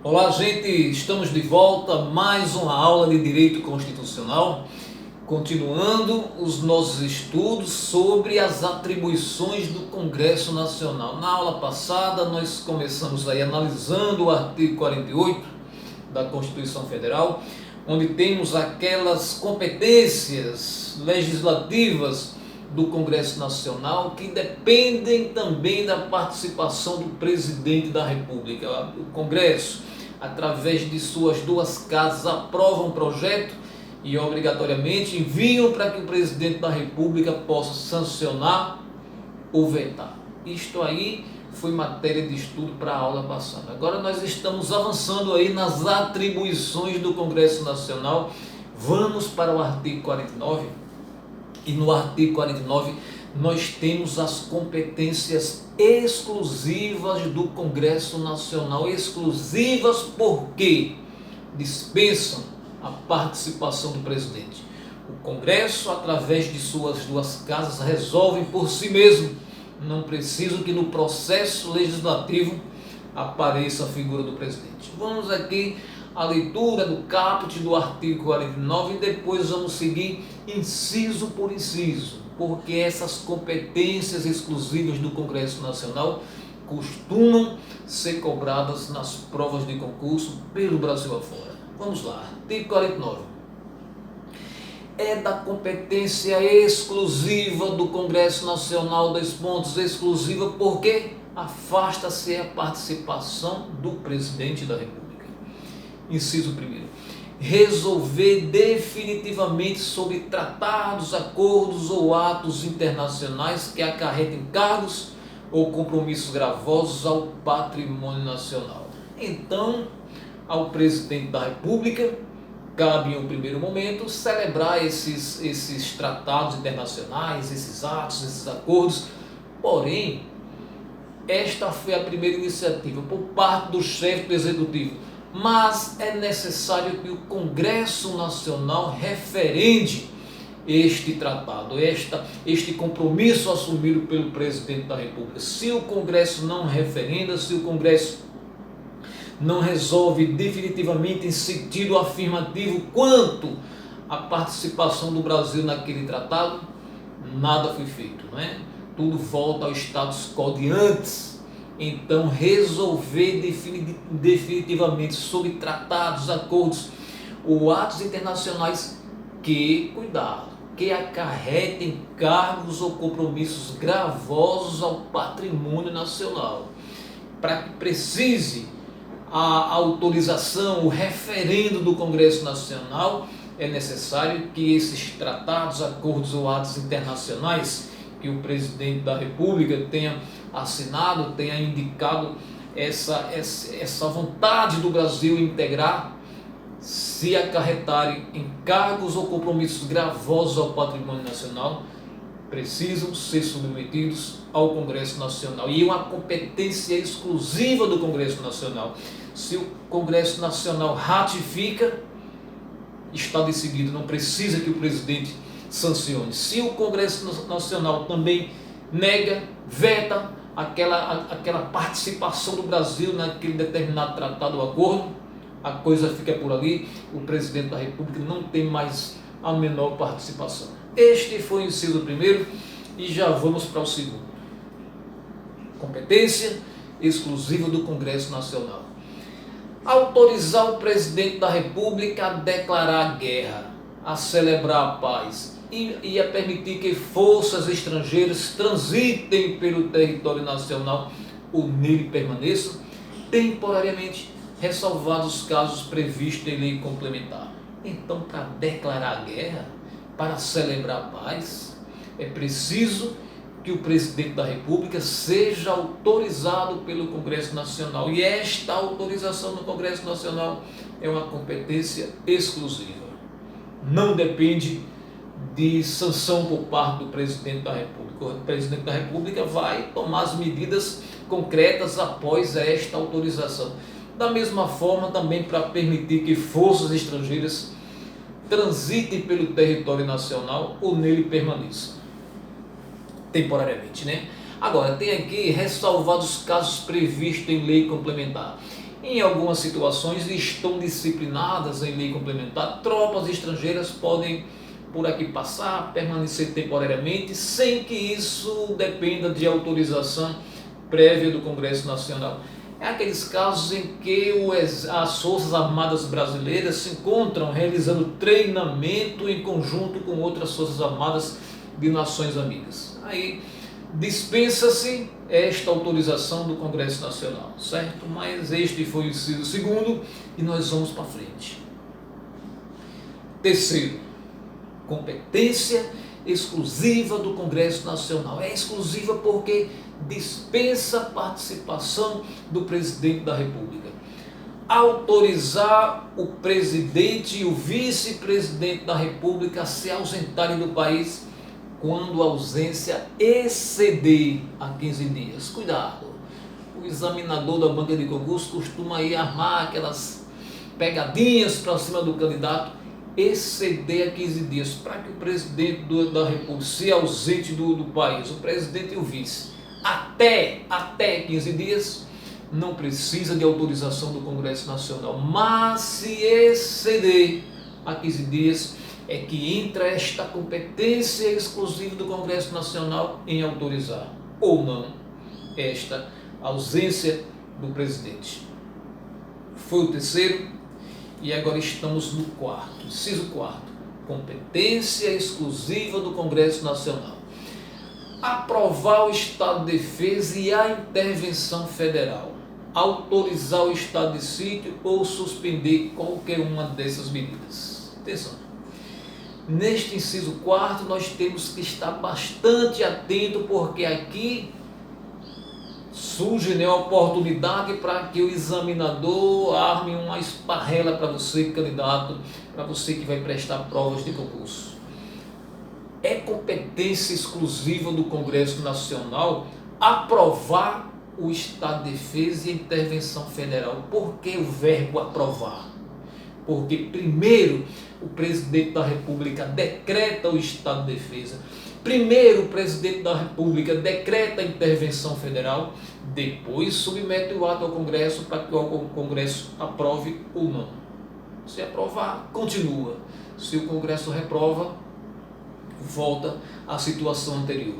Olá, gente, estamos de volta, mais uma aula de Direito Constitucional, continuando os nossos estudos sobre as atribuições do Congresso Nacional. Na aula passada, nós começamos aí analisando o artigo 48 da Constituição Federal, onde temos aquelas competências legislativas do Congresso Nacional que dependem também da participação do Presidente da República. O Congresso, através de suas duas casas, aprova um projeto e obrigatoriamente enviam para que o Presidente da República possa sancionar ou vetar. Isto aí foi matéria de estudo para a aula passada. Agora nós estamos avançando aí nas atribuições do Congresso Nacional. Vamos para o artigo 49. E no artigo 49 nós temos as competências exclusivas do Congresso Nacional. Exclusivas porque dispensam a participação do presidente. O Congresso, através de suas duas casas, resolve por si mesmo. Não precisa que no processo legislativo apareça a figura do presidente. Vamos aqui à leitura do caput do artigo 49 e depois vamos seguir inciso por inciso, porque essas competências exclusivas do Congresso Nacional costumam ser cobradas nas provas de concurso pelo Brasil afora. Vamos lá, artigo 49. É da competência exclusiva do Congresso Nacional, dois pontos, exclusiva porque afasta-se a participação do Presidente da República. Inciso 1. Resolver definitivamente sobre tratados, acordos ou atos internacionais que acarretem cargos ou compromissos gravosos ao patrimônio nacional. Então, ao Presidente da República cabe, em um primeiro momento, celebrar esses tratados internacionais, esses atos, esses acordos. Porém, esta foi a primeira iniciativa por parte do chefe do Executivo. Mas é necessário que o Congresso Nacional referende este tratado, este compromisso assumido pelo Presidente da República. Se o Congresso não referenda, se o Congresso não resolve definitivamente em sentido afirmativo quanto à participação do Brasil naquele tratado, nada foi feito, não é? Tudo volta ao status quo de antes. Então, resolver definitivamente sobre tratados, acordos ou atos internacionais que, cuidado, que acarretem cargos ou compromissos gravosos ao patrimônio nacional. Para que precise a autorização, o referendo do Congresso Nacional, é necessário que esses tratados, acordos ou atos internacionais que o Presidente da República tenha assinado, tenha indicado essa vontade do Brasil integrar, se acarretarem em cargos ou compromissos gravosos ao patrimônio nacional, precisam ser submetidos ao Congresso Nacional. E é uma competência exclusiva do Congresso Nacional. Se o Congresso Nacional ratifica, está decidido, não precisa que o presidente sancione. Se o Congresso Nacional também nega, veta aquela participação do Brasil naquele determinado tratado ou acordo, a coisa fica por ali, o Presidente da República não tem mais a menor participação. Este foi o inciso 1 e já vamos para o segundo. Competência exclusiva do Congresso Nacional. Autorizar o Presidente da República a declarar guerra, a celebrar a paz e a permitir que forças estrangeiras transitem pelo território nacional ou nele permaneçam, temporariamente, ressalvados os casos previstos em lei complementar. Então, para declarar guerra, para celebrar a paz, é preciso que o Presidente da República seja autorizado pelo Congresso Nacional. E esta autorização do Congresso Nacional é uma competência exclusiva. Não depende de sanção por parte do Presidente da República. O Presidente da República vai tomar as medidas concretas após esta autorização. Da mesma forma, também para permitir que forças estrangeiras transitem pelo território nacional ou nele permaneçam temporariamente, né? Agora, tem aqui ressalvados os casos previstos em lei complementar. Em algumas situações estão disciplinadas em lei complementar, tropas estrangeiras podem por aqui passar, permanecer temporariamente, sem que isso dependa de autorização prévia do Congresso Nacional. É aqueles casos em que as Forças Armadas Brasileiras se encontram realizando treinamento em conjunto com outras Forças Armadas de nações amigas. Aí dispensa-se esta autorização do Congresso Nacional, certo? Mas este foi o inciso segundo e nós vamos para frente. Terceiro, competência exclusiva do Congresso Nacional. É exclusiva porque dispensa a participação do presidente da República. Autorizar o presidente e o vice-presidente da República a se ausentarem do país quando a ausência exceder a 15 dias. Cuidado, o examinador da banca de concurso costuma aí armar aquelas pegadinhas para cima do candidato, exceder a 15 dias, para que o presidente da República se ausente do país, o presidente e o vice, até 15 dias, não precisa de autorização do Congresso Nacional, mas se exceder a 15 dias, é que entra esta competência exclusiva do Congresso Nacional em autorizar ou não esta ausência do presidente. Foi o terceiro e agora estamos no quarto, inciso quarto, competência exclusiva do Congresso Nacional. Aprovar o estado de defesa e a intervenção federal, autorizar o estado de sítio ou suspender qualquer uma dessas medidas. Atenção. Neste inciso quarto, nós temos que estar bastante atento, porque aqui surge a oportunidade para que o examinador arme uma esparrela para você, candidato, para você que vai prestar provas de concurso. É competência exclusiva do Congresso Nacional aprovar o estado de defesa e a intervenção federal. Por que o verbo aprovar? Porque primeiro o presidente da República decreta o estado de defesa, primeiro o presidente da República decreta a intervenção federal, depois submete o ato ao Congresso para que o Congresso aprove ou não. Se aprovar, continua. Se o Congresso reprova, volta à situação anterior.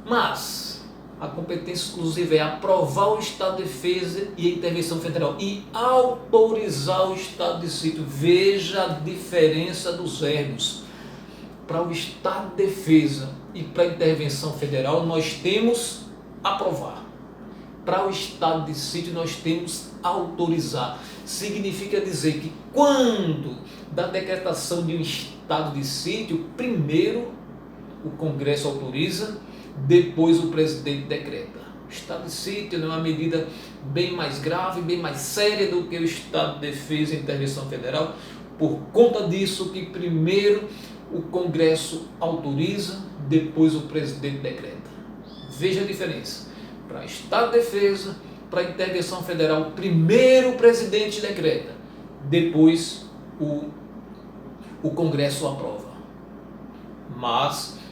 Mas a competência exclusiva é aprovar o estado de defesa e a intervenção federal e autorizar o estado de sítio. Veja a diferença dos verbos. Para o estado de defesa e para a intervenção federal, nós temos aprovar. Para o estado de sítio, nós temos autorizar. Significa dizer que quando da decretação de um estado de sítio, primeiro o Congresso autoriza, depois o presidente decreta. O estado de sítio é uma medida bem mais grave, bem mais séria do que o estado de defesa e intervenção federal. Por conta disso que primeiro o Congresso autoriza, depois o presidente decreta. Veja a diferença. Para estado de defesa, para intervenção federal, primeiro o presidente decreta, depois o Congresso aprova. Mas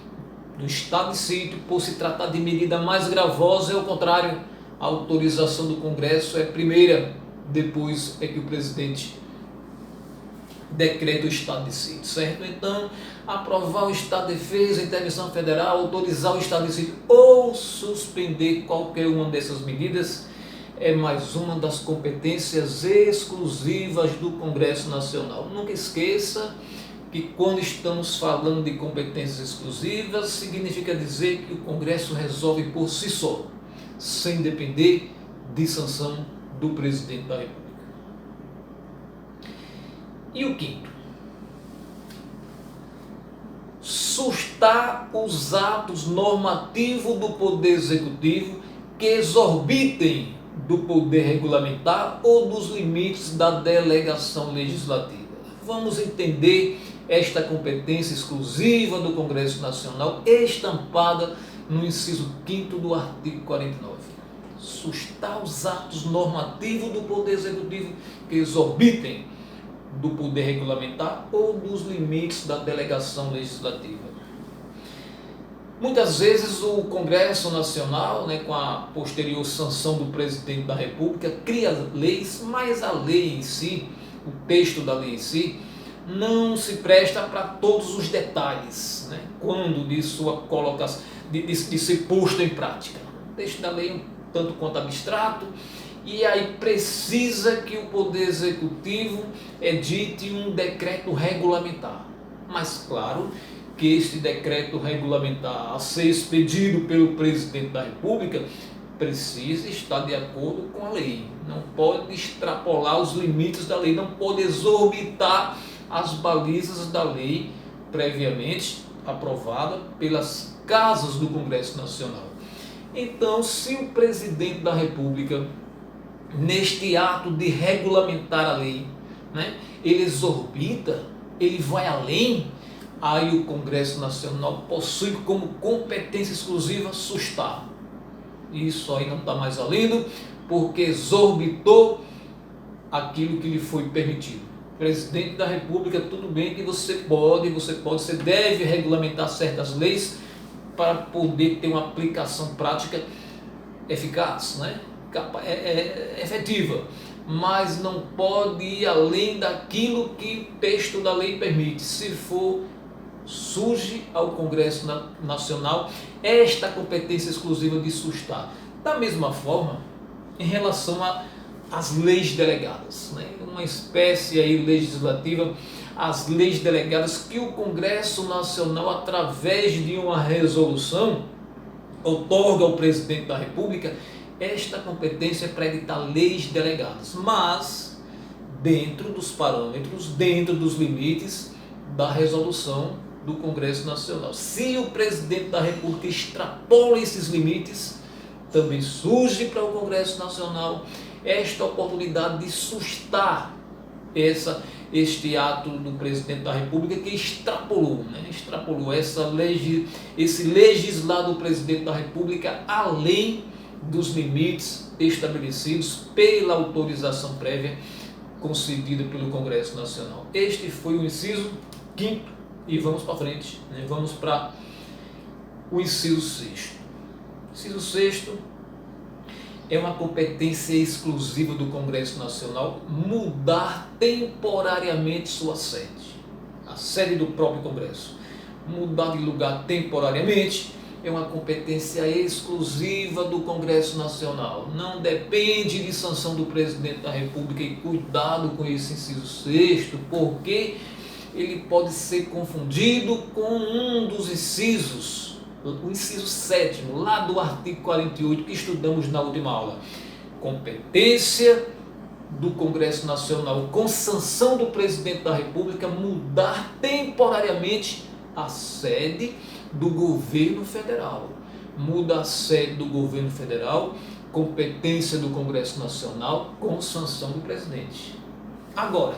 no estado de sítio, por se tratar de medida mais gravosa, é o contrário. A autorização do Congresso é primeira, depois é que o presidente decreta o estado de sítio, certo? Então, aprovar o estado de defesa, intervenção federal, autorizar o estado de sítio ou suspender qualquer uma dessas medidas é mais uma das competências exclusivas do Congresso Nacional. Nunca esqueça que quando estamos falando de competências exclusivas, significa dizer que o Congresso resolve por si só, sem depender de sanção do presidente da República. E o quinto, sustar os atos normativos do Poder Executivo que exorbitem do poder regulamentar ou dos limites da delegação legislativa. Vamos entender esta competência exclusiva do Congresso Nacional estampada no inciso 5º do artigo 49. Sustar os atos normativos do Poder Executivo que exorbitem do poder regulamentar ou dos limites da delegação legislativa. Muitas vezes o Congresso Nacional, né, com a posterior sanção do presidente da República, cria leis, mas a lei em si, o texto da lei em si, não se presta para todos os detalhes, né, quando de sua colocação, de ser posto em prática. O texto da lei é um tanto quanto abstrato, e aí precisa que o Poder Executivo edite um decreto regulamentar. Mas claro que este decreto regulamentar a ser expedido pelo presidente da República precisa estar de acordo com a lei. Não pode extrapolar os limites da lei, não pode exorbitar as balizas da lei previamente aprovada pelas casas do Congresso Nacional. Então, se o presidente da República, neste ato de regulamentar a lei, né, ele exorbita, ele vai além, aí o Congresso Nacional possui como competência exclusiva sustar. Isso aí não está mais valendo, porque exorbitou aquilo que lhe foi permitido. Presidente da República, tudo bem que você deve regulamentar certas leis para poder ter uma aplicação prática eficaz, né? Efetiva, mas não pode ir além daquilo que o texto da lei permite. Se for, surge ao Congresso Nacional esta competência exclusiva de sustar. Da mesma forma, em relação às leis delegadas, né? Uma espécie aí legislativa, as leis delegadas que o Congresso Nacional, através de uma resolução, outorga ao presidente da República esta competência para editar leis delegadas, mas dentro dos parâmetros, dentro dos limites da resolução do Congresso Nacional. Se o presidente da República extrapola esses limites, também surge para o Congresso Nacional esta oportunidade de sustar este ato do presidente da República que extrapolou esse legislar do presidente da República além dos limites estabelecidos pela autorização prévia concedida pelo Congresso Nacional. Este foi o inciso 5º e vamos para frente, né? Vamos para o inciso 6º. Inciso 6º é uma competência exclusiva do Congresso Nacional mudar temporariamente sua sede, a sede do próprio Congresso. Mudar de lugar temporariamente é uma competência exclusiva do Congresso Nacional. Não depende de sanção do presidente da República, e cuidado com esse inciso 6º, porque ele pode ser confundido com um dos incisos, o inciso 7º, lá do artigo 48, que estudamos na última aula. Competência do Congresso Nacional, com sanção do presidente da República, mudar temporariamente a sede do governo federal. Muda a sede do governo federal, competência do Congresso Nacional, com sanção do presidente. Agora,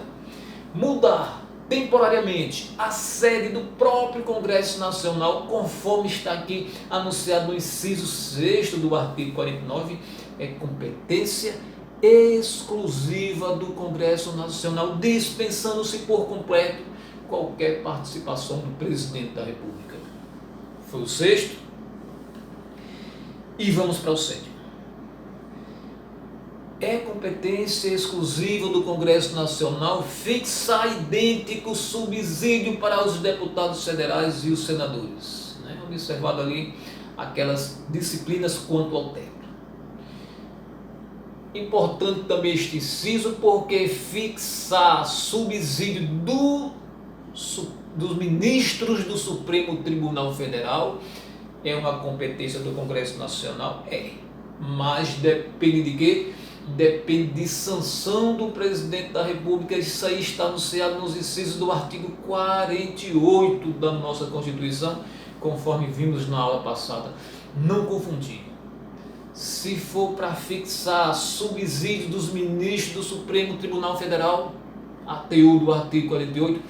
mudar temporariamente a sede do próprio Congresso Nacional, conforme está aqui anunciado no inciso 6º do artigo 49, é competência exclusiva do Congresso Nacional, dispensando-se por completo qualquer participação do presidente da República. Foi o 6º. E vamos para o 7º. É competência exclusiva do Congresso Nacional fixar idêntico subsídio para os deputados federais e os senadores, né? Observado ali aquelas disciplinas quanto ao teto. Importante também este inciso, porque fixar subsídio dos ministros do Supremo Tribunal Federal é uma competência do Congresso Nacional, mas depende de quê? Depende de sanção do presidente da República. Isso aí está anunciado nos incisos do artigo 48 da nossa Constituição, conforme vimos na aula passada. Não confundir. Se for para fixar subsídio dos ministros do Supremo Tribunal Federal, ATU do artigo 48,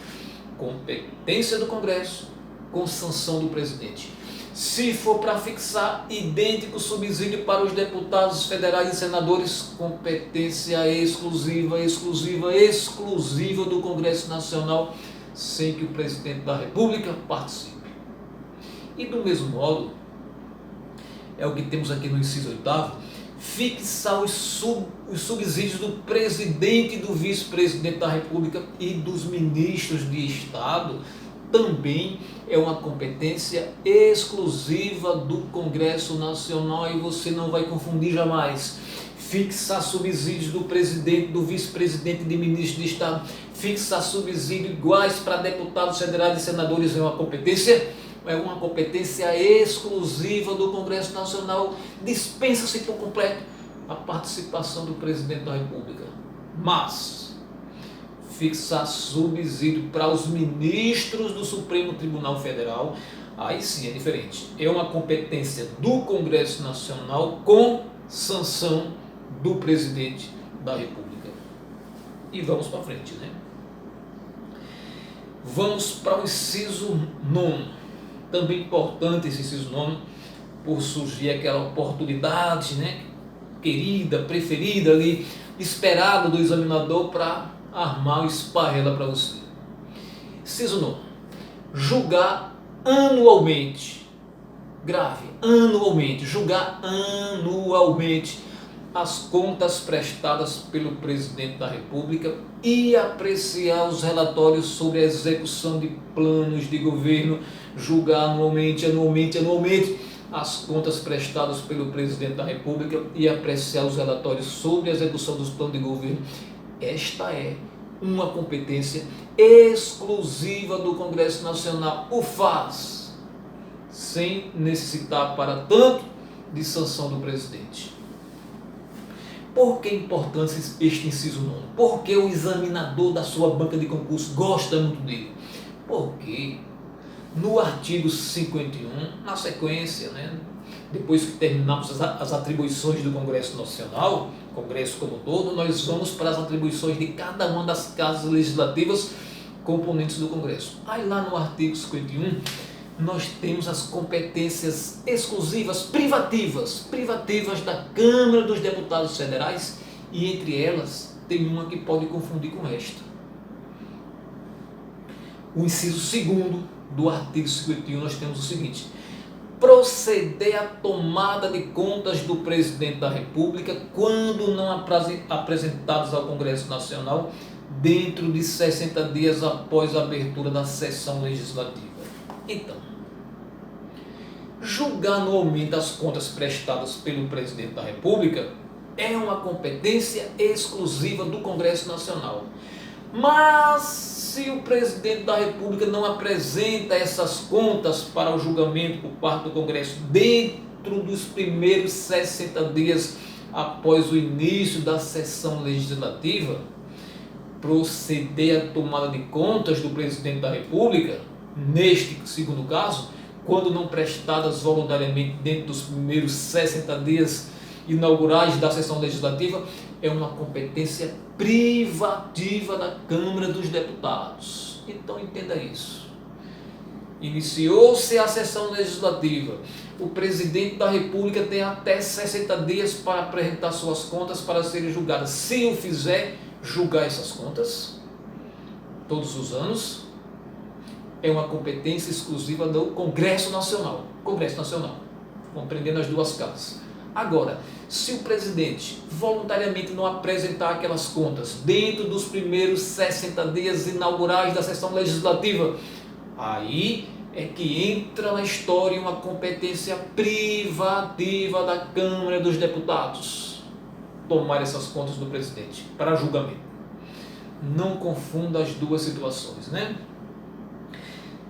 competência do Congresso com sanção do presidente. Se for para fixar idêntico subsídio para os deputados federais e senadores, competência exclusiva do Congresso Nacional, sem que o presidente da República participe. E do mesmo modo, é o que temos aqui no inciso 8º, fixar os subsídios do presidente e do vice-presidente da República e dos ministros de Estado também é uma competência exclusiva do Congresso Nacional, e você não vai confundir jamais. Fixar subsídios do presidente, do vice-presidente e de ministro de Estado, fixar subsídios iguais para deputados federais e senadores é uma competência exclusiva do Congresso Nacional. Dispensa-se por completo a participação do presidente da República. Mas fixar subsídio para os ministros do Supremo Tribunal Federal, aí sim é diferente. É uma competência do Congresso Nacional com sanção do presidente da República. E vamos para frente, né? Vamos para o inciso 9. Também importante esse inciso 9, por surgir aquela oportunidade, né, querida, preferida ali, esperada do examinador para armar o esparrela para você. Inciso 9. Julgar anualmente, grave, anualmente, julgar anualmente as contas prestadas pelo presidente da República e apreciar os relatórios sobre a execução de planos de governo. Julgar anualmente as contas prestadas pelo presidente da República e apreciar os relatórios sobre a execução dos planos de governo. Esta é uma competência exclusiva do Congresso Nacional. O faz sem necessitar para tanto de sanção do presidente. Por que é importante este inciso 9? Porque o examinador da sua banca de concurso gosta muito dele. Porque no artigo 51, na sequência, né, depois que terminamos as atribuições do Congresso Nacional, Congresso como um todo, nós vamos para as atribuições de cada uma das casas legislativas componentes do Congresso. Aí lá no artigo 51, nós temos as competências exclusivas, privativas da Câmara dos Deputados Federais, e entre elas tem uma que pode confundir com esta. O inciso 2º do artigo 51, nós temos o seguinte: proceder à tomada de contas do presidente da República quando não apresentados ao Congresso Nacional dentro de 60 dias após a abertura da sessão legislativa. Então, julgar anualmente as contas prestadas pelo presidente da República é uma competência exclusiva do Congresso Nacional. Mas se o presidente da República não apresenta essas contas para o julgamento por parte do Congresso dentro dos primeiros 60 dias após o início da sessão legislativa, proceder à tomada de contas do presidente da República, neste segundo caso, quando não prestadas voluntariamente dentro dos primeiros 60 dias inaugurais da sessão legislativa, é uma competência privativa da Câmara dos Deputados. Então entenda isso. Iniciou-se a sessão legislativa, o presidente da República tem até 60 dias para apresentar suas contas para serem julgadas. Se o fizer, julgar essas contas todos os anos é uma competência exclusiva do Congresso Nacional, compreendendo as duas casas. Agora, se o presidente voluntariamente não apresentar aquelas contas dentro dos primeiros 60 dias inaugurais da sessão legislativa, aí é que entra na história uma competência privativa da Câmara dos Deputados tomar essas contas do presidente para julgamento. Não confunda as duas situações, né?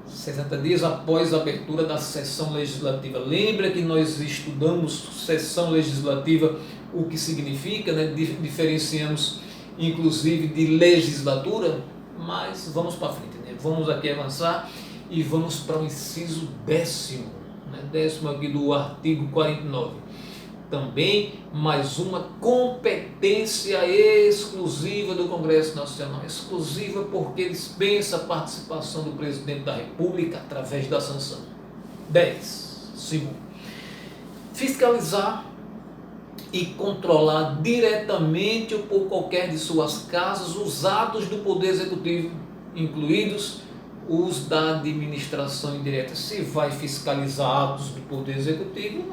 60 dias após a abertura da sessão legislativa. Lembra que nós estudamos sessão legislativa, o que significa, né? Diferenciamos inclusive de legislatura, mas vamos para frente, né? Vamos aqui avançar e vamos para o inciso 10º, né? 10º aqui do artigo 49. Também mais uma competência exclusiva do Congresso Nacional, exclusiva porque dispensa a participação do presidente da República através da sanção. 10º, fiscalizar e controlar diretamente ou por qualquer de suas casas os atos do Poder Executivo, incluídos os da administração indireta. Se vai fiscalizar atos do Poder Executivo,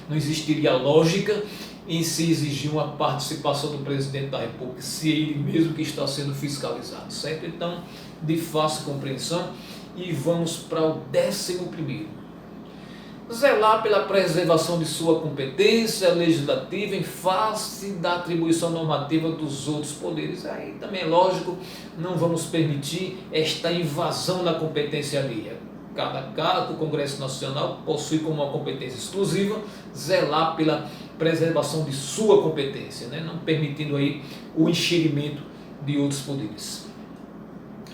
não existiria lógica em se exigir uma participação do presidente da República, se ele mesmo que está sendo fiscalizado, certo? Então, de fácil compreensão, e vamos para o 11º. Zelar pela preservação de sua competência legislativa em face da atribuição normativa dos outros poderes. Aí também é lógico, não vamos permitir esta invasão da competência alheia. Cada cargo, o Congresso Nacional possui como uma competência exclusiva zelar pela preservação de sua competência, né? Não permitindo aí o enxergamento de outros poderes.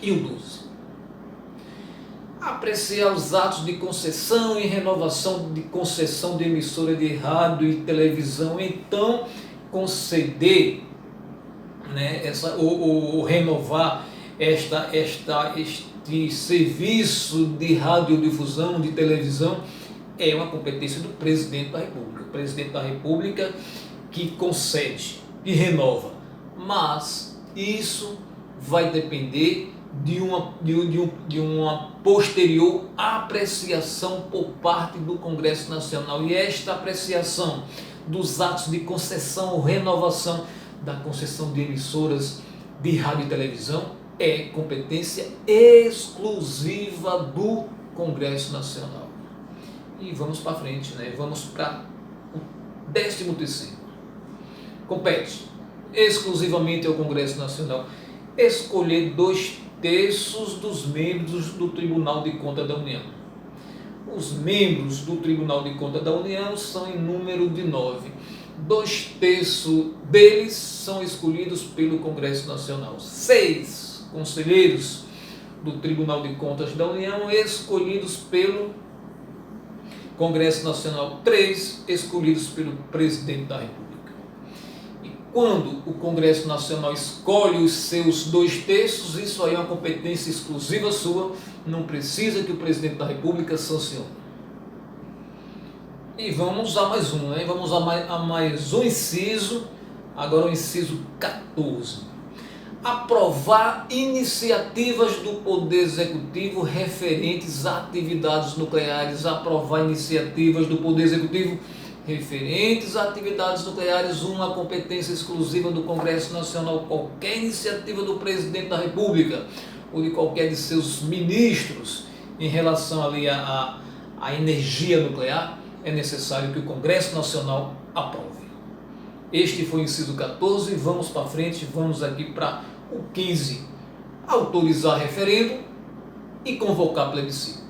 E o 12. Apreciar os atos de concessão e renovação de concessão de emissora de rádio e televisão. Então, conceder, né, ou renovar este serviço de radiodifusão, de televisão, é uma competência do presidente da República. O presidente da República que concede e renova. Mas isso vai depender de uma posterior apreciação por parte do Congresso Nacional. E esta apreciação dos atos de concessão ou renovação da concessão de emissoras de rádio e televisão é competência exclusiva do Congresso Nacional. E vamos para frente, né? Vamos para o 13º. Compete exclusivamente ao Congresso Nacional escolher 2/3 dos membros do Tribunal de Contas da União. Os membros do Tribunal de Contas da União são em número de 9. 2/3 deles são escolhidos pelo Congresso Nacional. 6 conselheiros do Tribunal de Contas da União escolhidos pelo Congresso Nacional. 3 escolhidos pelo Presidente da República. Quando o Congresso Nacional escolhe os seus 2/3, isso aí é uma competência exclusiva sua, não precisa que o Presidente da República sancione. E vamos a mais um, né? Vamos a mais um inciso, agora o inciso 14. Aprovar iniciativas do Poder Executivo referentes a atividades nucleares. Aprovar iniciativas do Poder Executivo referentes a atividades nucleares, uma competência exclusiva do Congresso Nacional. Qualquer iniciativa do Presidente da República ou de qualquer de seus ministros em relação ali à energia nuclear, é necessário que o Congresso Nacional aprove. Este foi o inciso 14, vamos para frente, vamos aqui para o 15. Autorizar referendo e convocar plebiscito.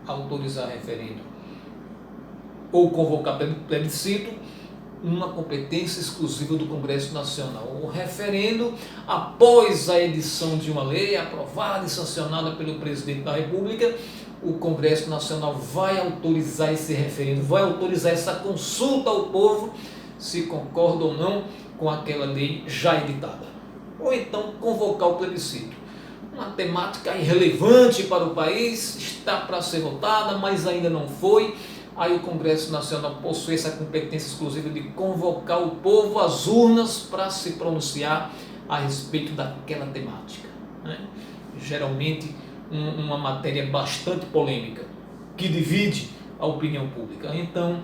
Autorizar referendo ou convocar plebiscito, uma competência exclusiva do Congresso Nacional. O referendo, após a edição de uma lei aprovada e sancionada pelo Presidente da República, o Congresso Nacional vai autorizar esse referendo, vai autorizar essa consulta ao povo, se concorda ou não com aquela lei já editada. Ou então convocar o plebiscito. Uma temática irrelevante para o país, está para ser votada, mas ainda não foi. Aí o Congresso Nacional possui essa competência exclusiva de convocar o povo às urnas para se pronunciar a respeito daquela temática, né? Geralmente uma matéria bastante polêmica, que divide a opinião pública. Então,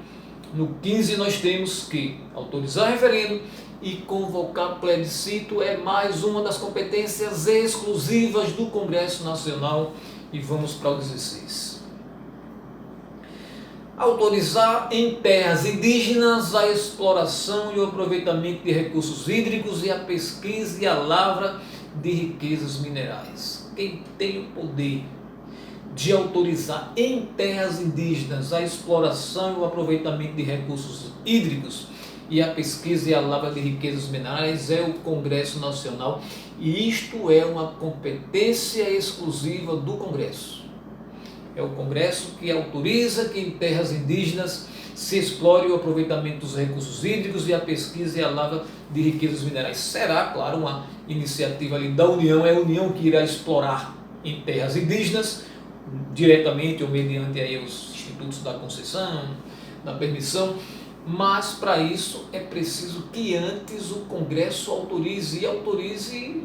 no 15 nós temos que autorizar referendo e convocar plebiscito, é mais uma das competências exclusivas do Congresso Nacional. E vamos para o 16. Autorizar em terras indígenas a exploração e o aproveitamento de recursos hídricos e a pesquisa e a lavra de riquezas minerais. Quem tem o poder de autorizar em terras indígenas a exploração e o aproveitamento de recursos hídricos e a pesquisa e a lavra de riquezas minerais é o Congresso Nacional, e isto é uma competência exclusiva do Congresso. É o Congresso que autoriza que em terras indígenas se explore o aproveitamento dos recursos hídricos e a pesquisa e a lavra de riquezas minerais. Será, claro, uma iniciativa ali da União, é a União que irá explorar em terras indígenas, diretamente ou mediante aí os institutos da concessão, da permissão, mas para isso é preciso que antes o Congresso autorize, e autorize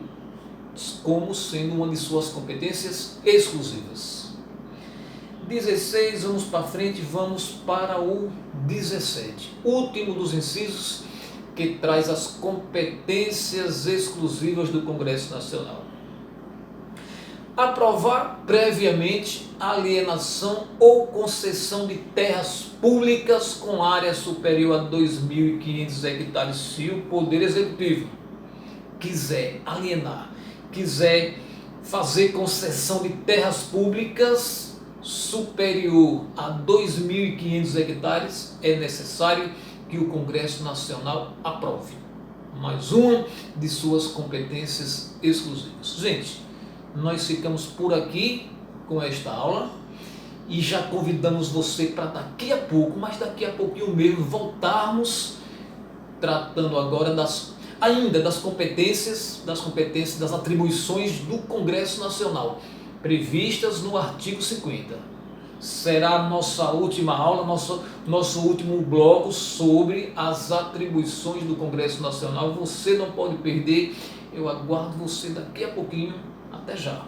como sendo uma de suas competências exclusivas. 16, vamos para frente, vamos para o 17, último dos incisos, que traz as competências exclusivas do Congresso Nacional. Aprovar previamente a alienação ou concessão de terras públicas com área superior a 2.500 hectares, se o Poder Executivo quiser alienar, quiser fazer concessão de terras públicas superior a 2.500 hectares, é necessário que o Congresso Nacional aprove. Mais uma de suas competências exclusivas. Gente, nós ficamos por aqui com esta aula e já convidamos você para daqui a pouco, mas daqui a pouquinho mesmo, voltarmos tratando agora das competências, das atribuições do Congresso Nacional, previstas no artigo 50. Será a nossa última aula, nosso último bloco sobre as atribuições do Congresso Nacional. Você não pode perder, eu aguardo você daqui a pouquinho. Até já!